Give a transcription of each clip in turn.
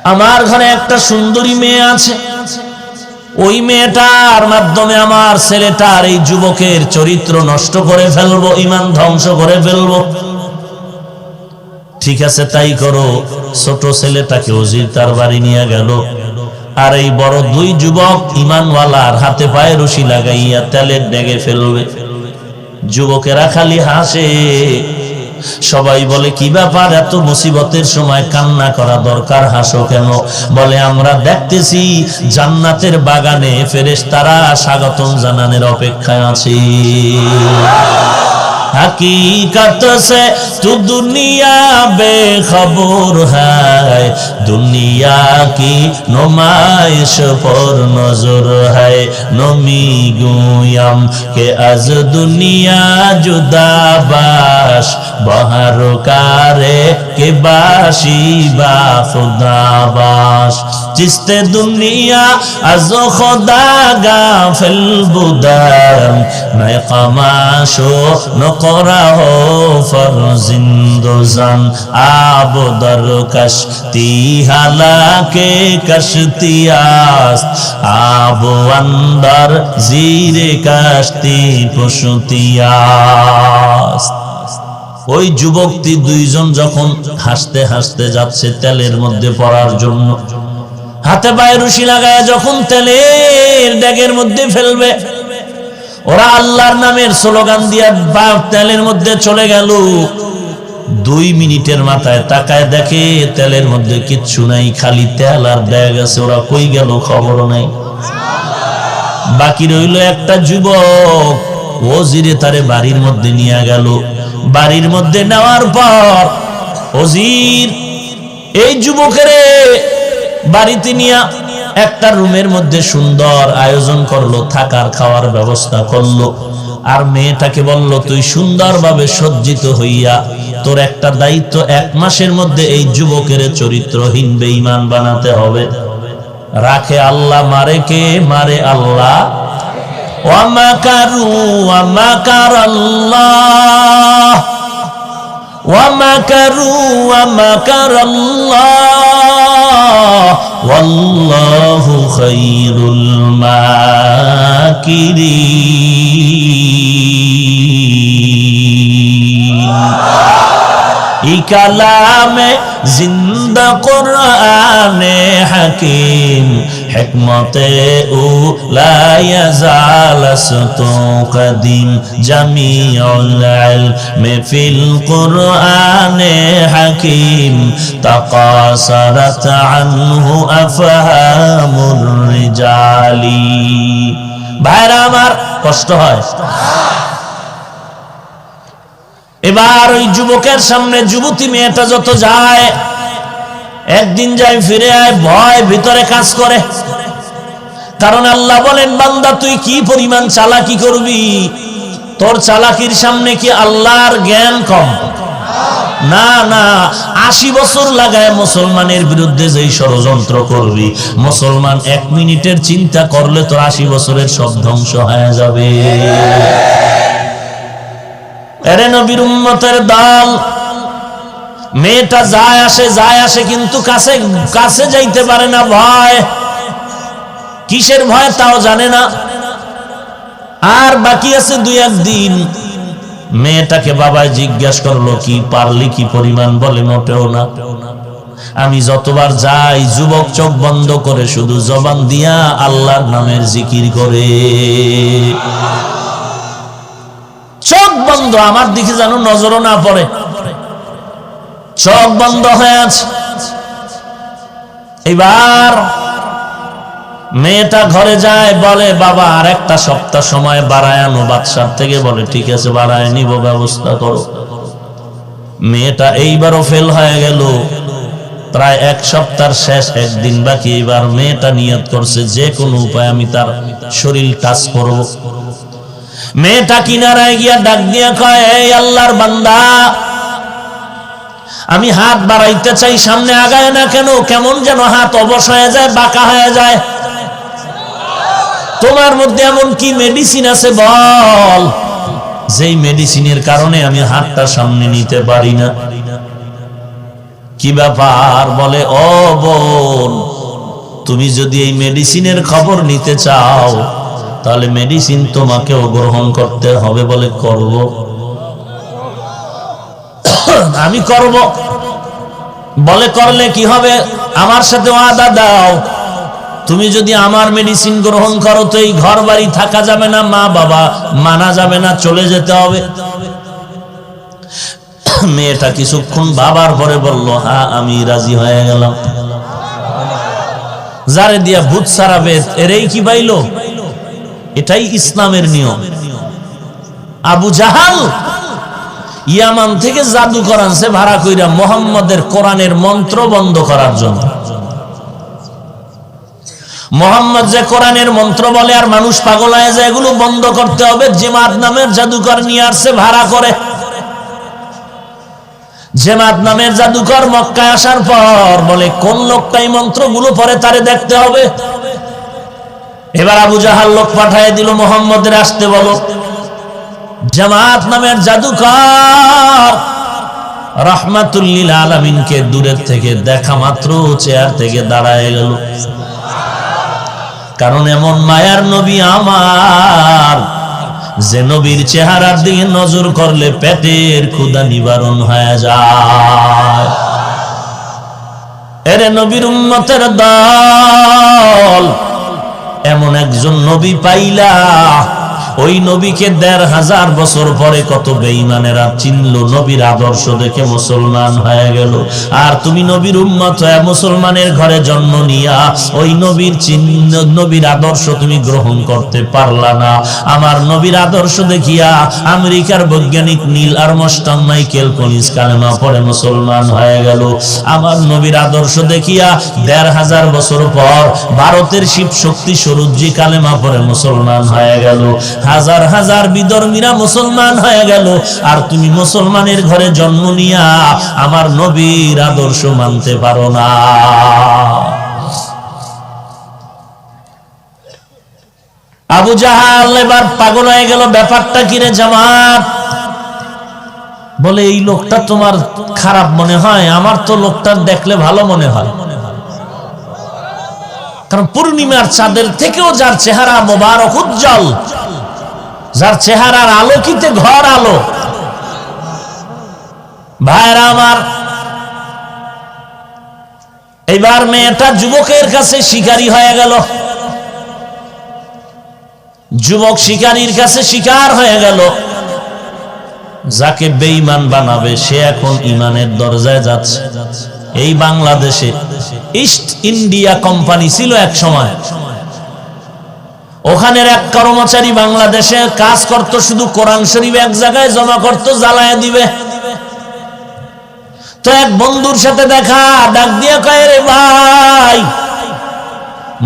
আমার ঘরে একটা সুন্দরী মেয়ে আছে, ওই মেয়েটার মাধ্যমে আমার ছেলেটার এই যুবকের চরিত্র নষ্ট করে ফেলবো, ঈমান ধ্বংস করে ফেলবো। ঠিক আছে, তাই করো। ছোট ছেলেটাকে ওজির তার বাড়ি নিয়ে গেল, আর এই বড় দুই যুবক ঈমানওয়ালার হাতে পায়ে রশি লাগাইয়া তেলের ডেগে ফেলবে। যুবকেরা খালি হাসে, সবাই বলে কি ব্যাপার, এত মুসিবতের সময় কান্না করা দরকার, হাসো কেন? বলে আমরা দেখতেছি জান্নাতের বাগানে ফেরেশতারা স্বাগতম জানানোর অপেক্ষায় আছে। हकीकत से तू दुनिया बेखबर है, दुनिया की नुमाइश पर नजर है। नमी गुयम के अज दुनिया जुदा बाश, बहर कारे के बाशी बा खुदा बाश। जिसते दुनिया अज खुदा गाफिल बुदम, मैं कमाशो नकरा हो फरजिंदोजन। आब दर कश्ती हालाके कश्तियास्त, आब अंदर जीरे कश्ती पुष्टियास्त। ওই যুবকটি দুইজন যখন হাসতে হাসতে যাচ্ছে তেলের মধ্যে পড়ার জন্য, হাতে পায়ে রশি লাগায় যখন তেলের ডেগের মধ্যে ফেলবে, ওরা আল্লাহর নামের স্লোগান দিয়া তেলের মধ্যে চলে গেল। 2 মিনিটের মাথায় তাকায় দেখে তেলের মধ্যে কিচ্ছু নাই, খালি তেল আর ডেগ আছে। ওরা কই গেল খবর নাই। বাকি রইল একটা যুবক, ওজিরে তারে বাড়ির মধ্যে নিয়ে গেল। বাড়ির মধ্যে নেওয়ার পর ওজির এই যুবকের বাড়িতে নিয়ে একটা রুমের মধ্যে সুন্দর আয়োজন করলো, থাকার খাওয়ার ব্যবস্থা করলো। আর মেয়েটাকে বলল, তুই সুন্দরভাবে সজ্জিত হইয়া তোর একটা দায়িত্ব, 1 মাসের মধ্যে এই যুবকের চরিত্রহীন বেঈমান বানাতে হবে। রাখে আল্লাহ, মারে কে? মারে আল্লাহ। ওয়া মাকারু ওয়া মাকারাল্লাহ, ওয়া মাকারু ওয়া মাকারাল্লাহ, ওয়াল্লাহু খায়রুল মাকিরিন। ই কালামে জিন্দা কুরআনে হাকিম, হিকমতে ও লা ইয়াজালাসতু কদিম। জামিউল ইলমি ফিল কুরআনে হাকিম, তাকাসারাত আনহু আফহামুর রিজালি। ভাইরা আমার, কষ্ট হয়। এবার ওই যুবকের সামনে যুবতী মেয়েটা যত যায়, একদিন যায় ফিরে আয়, ভয় ভিতরে কাজ করে। কারণ আল্লাহ বলেন, বান্দা তুই কি পরিমাণ চালাকি করবি, তোর চালাকির সামনে কি আল্লাহর জ্ঞান কম? না না, 80 বছর লাগায় মুসলমানের বিরুদ্ধে যেই ষড়যন্ত্র করবি, মুসলমান 1 মিনিটের চিন্তা করলে তোর 80 বছরের সব ধ্বংস হয়ে যাবে। এরে নবীর উম্মতের দল, মেয়েটা যায় আসে কিন্তু কাছে যাইতে পারে না। ভয়, কিসের ভয় তাও জানে না। আর বাকি আছে 2-1 দিন। মেয়েটাকে বাবাই জিজ্ঞাসা করলো, কি পারলি কি পরিমাণ? বলে, মোটেও না। আমি যতবার যাই যুবক চোখ বন্ধ করে শুধু জবান দিয়া আল্লাহর নামের জিকির করে, চোখ বন্ধ, আমার দিকে যেন নজরও না পড়ে, চোখ বন্ধ হয়ে আছে। এবার মেয়েটা ঘরে যায়, বলে, বাবা আর একটা সপ্তাহ সময় বাড়ায় আনো। বাদশার থেকে বলে, ঠিক আছে বাড়ায় নিব, ব্যবস্থা করো। মেয়েটা এইবারও ফেল হয়ে গেল। প্রায় 1 সপ্তাহ শেষ, 1 দিন বাকি। এবার মেয়েটা নিয়ত করছে, যে কোনো উপায় আমি তার শরীর টাচ করব। মেয়েটা কিনারায় গিয়া ডাক দিয়া কয়, এই আল্লাহর বান্দা, আমি হাত বাড়াইতে চাই, সামনে আগায় না কেন? কেমন যেন হাত অবশ হয়ে যায়, বাঁকা হয়ে যায়। তোমার মধ্যে এমন কি মেডিসিন আছে বল, যেই মেডিসিনের কারণে আমি হাতটা সামনে নিতে পারি না? কি ব্যাপার? বলে ও বোন, তুমি যদি এই মেডিসিনের খবর নিতে চাও তাহলে মেডিসিন তোমাকেও গ্রহণ করতে হবে। বলে করব, আমি করব। বলে করলে কি হবে? আমার সাথে ওয়াদা দাও, তুমি যদি আমার মেডিসিন গ্রহণ করো তো এই ঘর বাড়ি থাকা যাবে না, মা বাবা মানা যাবে না, চলে যেতে হবে। মেয়েটা কিছুক্ষণ বাবার পরে বলল, হ্যাঁ আমি রাজি হয়ে গেলাম। যারে দিয়া ভূত সারাবে এরেই কি পাইল? এটাই ইসলামের নিয়ম। আবু জাহাল ইয়ামান থেকে জাদুকর আনছে ভাড়া কইরা মুহাম্মদের কোরআনের মন্ত্র বন্ধ করার জন্য। মুহাম্মদ যে কোরআনের মন্ত্র বলে আর মানুষ পাগল হয়ে যায়, এগুলো বন্ধ করতে হবে। জেমাত নামের জাদুকর নিয়ে আসছে ভাড়া করে। জেমাত নামের জাদুকর মক্কায় আসার পর বলে কোন লোকটাই মন্ত্রগুলো পড়ে তারে দেখতে হবে। এবার আবু জাহাল লোক পাঠিয়ে দিল, মুহাম্মদের আসতে বলো। জামাত নামের জাদুকর রাহমাতুল লিল আলামিনকে দূরের থেকে দেখা মাত্র চেয়ার থেকে দাঁড়ায় গেল। কারণ এমন মায়ার নবী আমার, যে নবীর চেহারার দিকে নজর করলে পেটের ক্ষুধা নিবারণ হয়ে যায়। এরে নবীর উম্মতের দল, এমন একজন নবী পাইলা, ওই নবীকে ১৫০০ বছর পরে কত বেঈমানেরা চিনলো, নবীর আদর্শ দেখে মুসলমান হয়ে গেল। আর তুমি নবীর উম্মত হয়ে মুসলমানের ঘরে জন্ম নিয়া ওই নবীর চিহ্ন, নবীর আদর্শ তুমি গ্রহণ করতে পারলা না। আমার নবীর আদর্শ দেখিয়া আমেরিকার বৈজ্ঞানিক নীল আর্মস্ট্রং মাইকেল কলিন্স কালেমা পড়ে মুসলমান হয়ে গেল। আমার নবীর আদর্শ দেখিয়া ১৫০০ বছর পর ভারতের শিব শক্তি স্বরূপজি কালেমা পড়ে মুসলমান হয়ে গেল। হাজার হাজার বিধর্মীরা মুসলমান হয়ে গেল। আর তুমি মুসলমানের ঘরে জন্ম নিয়া আমার নবীর আদর্শ মানতে পারো না। আবু জাহাল এবার পাগল হয়ে গেল, ব্যাপারটা কিরে জামাত? বলে এই লোকটা তোমার খারাপ মনে হয়? আমার তো লোকটা দেখলে ভালো মনে হয়। কারণ পূর্ণিমার চাঁদের থেকেও যার চেহারা মোবারক উজ্জ্বল, যার চেহারার আলোকিতে ঘর আলো। ভাইরা আমার, এইবার মেয়েটা যুবকের কাছে শিকারী হয়ে গেল। যুবক শিকারীর কাছে শিকার হয়ে গেল। যাকে বেঈমান বানাবে সে এখন ইমানের দরজায় যাচ্ছে। এই বাংলাদেশে ইস্ট ইন্ডিয়া কোম্পানি ছিল এক সময়, ওখানের এক কর্মচারী বাংলাদেশে কাজ করত, শুধু কোরআন শরীফ এক জায়গায় জমা করত, জ্বালায় দিবে। তো এক বন্ধুর সাথে দেখা, ডাক দিয়ে কয়, রে ভাই,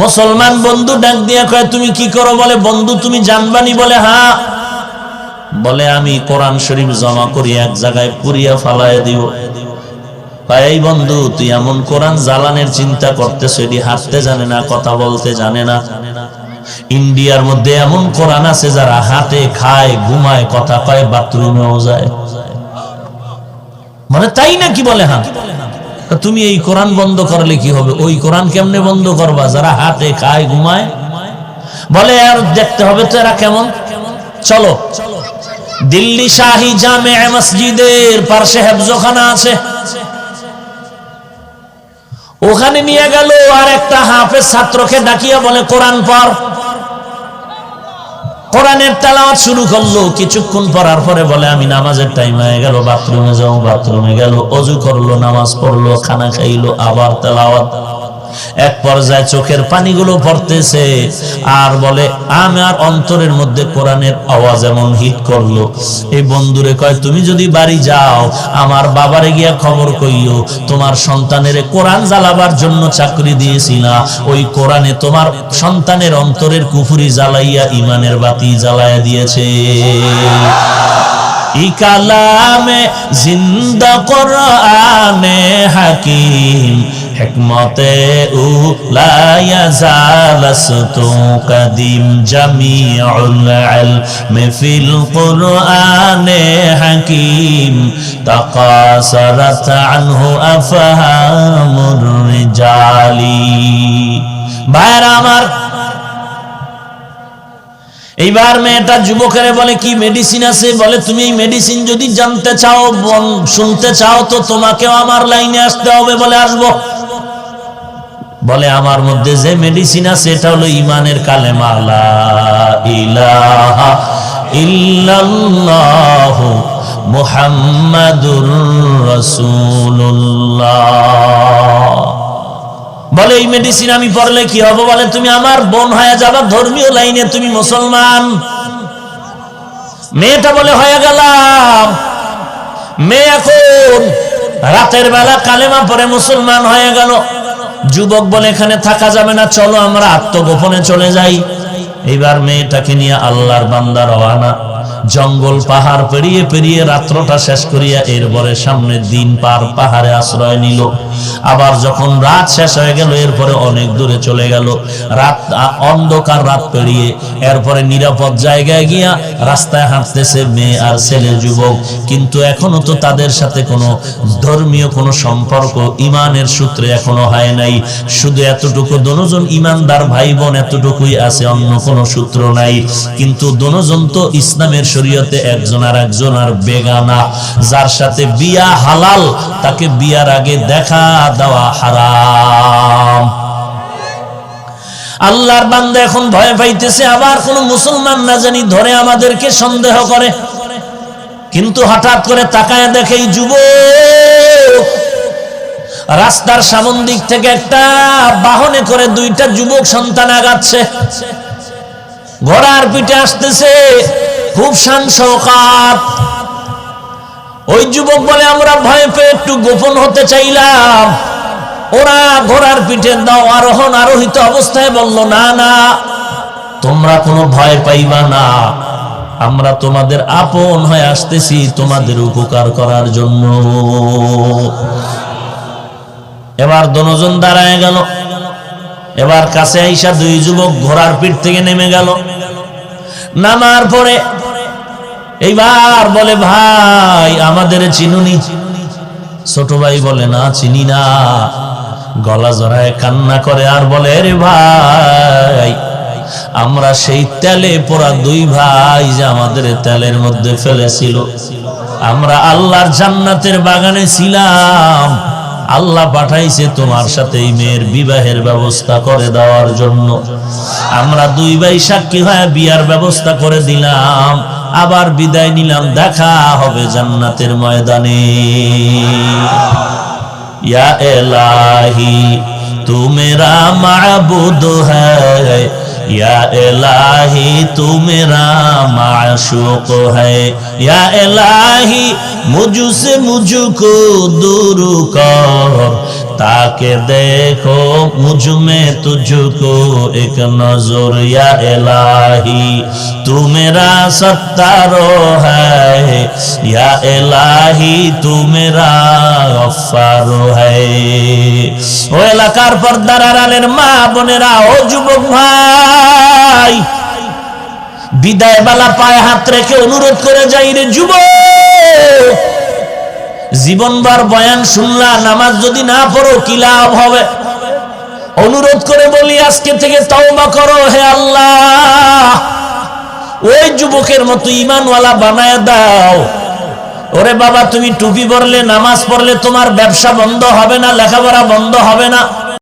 মুসলমান বন্ধু ডাক দিয়ে কয়, তুমি কি করো? বলে বন্ধু তুমি জানবানি? বলে হ্যাঁ। বলে আমি কোরআন শরীফ জমা করি, এক জায়গায় পুড়িয়া ফালায় দিব। এই বন্ধু, তুই এমন কোরআন জ্বালানের চিন্তা করতেছ, এটি হাঁটতে জানে না, কথা বলতে জানে না। ইন্ডিয়ার মধ্যে এমন কোরআন আছে যারা হাঁটে, খায়, ঘুমায়, কথা কয়, বাথরুমেও যায়। মানে তাই নাকি? বলে হ্যাঁ। তুমি এই কোরআন বন্ধ করলে কি হবে? ওই কোরআন কেমনে বন্ধ করবা যারা হাঁটে, খায়, ঘুমায়? বলে আর দেখতে হবে তো এরা কেমন। চলো, দিল্লি শাহী জামে মসজিদের পাশে হেফজখানা আছে, ওখানে নিয়ে গেল। আর একটা হাফেজ ছাত্রকে ডাকিয়া বলে কোরআন পড়। কোরআনের তেলাওয়াত শুরু করলো। কিছুক্ষণ পড়ার পরে বলে আমি নামাজের টাইম হয়ে গেল, বাথরুমে যাও। বাথরুমে গেল, ওযু করলো, নামাজ পড়লো, খানা খাইলো, আবার তেলাওয়াত। এক পর্যায়ে চোখের পানিগুলো পড়তেছে আর বলে আমার অন্তরের মধ্যে কোরআনের আওয়াজ এমন হিট করলো। এই বন্ধুরে কয়, তুমি যদি বাড়ি যাও আমার বাবারে গিয়া খবর কইও, তোমার সন্তানের কোরআন জ্বালাবার জন্য চাকরি দিয়েছি না, ওই কোরআনে তোমার সন্তানের অন্তরের কুফরি জ্বালাইয়া ইমানের বাতি জ্বালাইয়া দিয়েছে। ই কালামে জিন্দা কোরআনে হাকিম হিকমতে উ লা ইয়াজালাস্তু কাদিম জামিউল ইলমি ফিল কুরআনে হাকিম তাকাসারাত আনহু আফহামুর রিজালি। ভাইরা আমার, এইবার মেয়েটা যুবকের বলে কি মেডিসিন আছে? বলে তুমি এই মেডিসিন যদি জানতে চাও, শুনতে চাও, তো তোমাকেও আমার লাইনে আসতে হবে। বলে আসবো। বলে আমার মধ্যে যে মেডিসিন আছে এটা হলো ইমানের কালেমা, লা ইলাহা ইল্লাল্লাহু মুহাম্মাদুর রাসূলুল্লাহ। বলে এই মেডিসিন আমি পড়লে কি হবে? বলে তুমি আমার বোন হয়ে যাবে, ধর্মীয় লাইনে তুমি মুসলমান। মেয়েটা বলে হয়ে গেলাম। মেয়ে এখন রাতের বেলা কালেমা পড়ে মুসলমান হয়ে গেল। যুবক বলে এখানে থাকা যাবে না, চলো আমরা আত্মগোপনে চলে যাই। এইবার মেয়েটাকে নিয়ে আল্লাহর বান্দা রওনা। জঙ্গল পাহাড় পেরিয়ে পেরিয়ে রাত্রটা শেষ করিয়া এরপরে সামনে দিন পার পাহাড়ে আশ্রয় নিল। আবার যখন রাত শেষ হয়ে গেল, এরপরে অনেক দূরে চলে গেল। রাত অন্ধকার রাত পেরিয়ে এরপরে নিরাপদ জায়গায় গিয়া রাস্তায় হাঁটতেছে মেয়ে আর ছেলে যুবক। কিন্তু এখনো তো তাদের সাথে কোনো ধর্মীয় কোনো সম্পর্ক ইমানের সূত্রে এখনো হয় নাই। শুধু এতটুকু দুজন ইমানদার ভাই বোন এতটুকুই আছে, অন্য কোনো সূত্র নাই। কিন্তু দুজন তো ইসলামের শরীয়তে একজন আর একজন আর বেগানা। যার সাথে বিয়া হালাল, তাকে বিয়ার আগে দেখা দেওয়া হারাম। আল্লাহর বান্দা এখন ভয় পাইতেছে, আবার কোন মুসলমান না জানি ধরে আমাদেরকে সন্দেহ করে। কিন্তু হঠাৎ করে তাকায় দেখে এই যুবক রাস্তার সামন দিক থেকে একটা বাহনে করে দুইটা যুবক সন্তান আগাচ্ছে, ঘোড়ার পিঠে আসতেছে, খুব শান শওকাত। ওই যুবক বলে আমরা ভয় পেয়ে একটু গোপন হতে চাইলাম। ওরা ঘোড়ার পিঠে দাও আরোহণ আরোহিত অবস্থায় বলল, না না, তোমরা কোনো ভয় পাইবা না, আমরা তোমাদের আপন হয়ে আসতেছি তোমাদের উপকার করার জন্য। এবার দুজন দাঁড়ায় গেল। এবার কাছে আইসা দুই যুবক ঘোড়ার পিঠ থেকে নেমে গেল। নামার পরে এইবার বলে, ভাই আমাদের চিনুনি? ছোট ভাই বলে, না চিনি না। গলা জড়ায় কান্না করে আর বলে, রে ভাই, আমরা সেই তেলে পোড়া দুই ভাই যে আমাদের তেলের মধ্যে ফেলেছিল। আমরা আল্লাহর জান্নাতের বাগানে ছিলাম, আল্লাহ পাঠাইছে তোমার সাথে এই মেয়ের বিবাহের ব্যবস্থা করে দেওয়ার জন্য। আমরা দুই ভাই সাক্ষী হয়ে বিয়ার ব্যবস্থা করে দিলাম, আবার বিদায় নিলাম, দেখা হবে জান্নাতের ময়দানে। ইয়া ইলাহি তু মেরা মাবুদ হ্যায়, या इलाही तू मेरा माशूक है, या इलाही मुझसे मुझको दूर कर, ताकि देखो मुझ में तुझको एक नजर। या इलाही तू मेरा सत्तारो है, या इलाही तू मेरा गफ्फारो है। ओ एलाकार पर्दार आড়ালের মা বোনেরা, ও যুবক ভাই, বিদায় বেলা পায়ে হাত রেখে অনুরোধ করে যাই, রে যুবক, জীবনভর বয়ান শুনলা, নামাজ যদি না পড়ো কি লাভ হবে? অনুরোধ করে বলি, আজকে থেকে তওবা করো, হে আল্লাহ ওই যুবকের মতো ঈমানওয়ালা বানায় দাও। ওরে বাবা, তুমি টুপি পরলে, নামাজ পড়লে তোমার ব্যবসা বন্ধ হবে না, লেখাপড়া বন্ধ হবে না।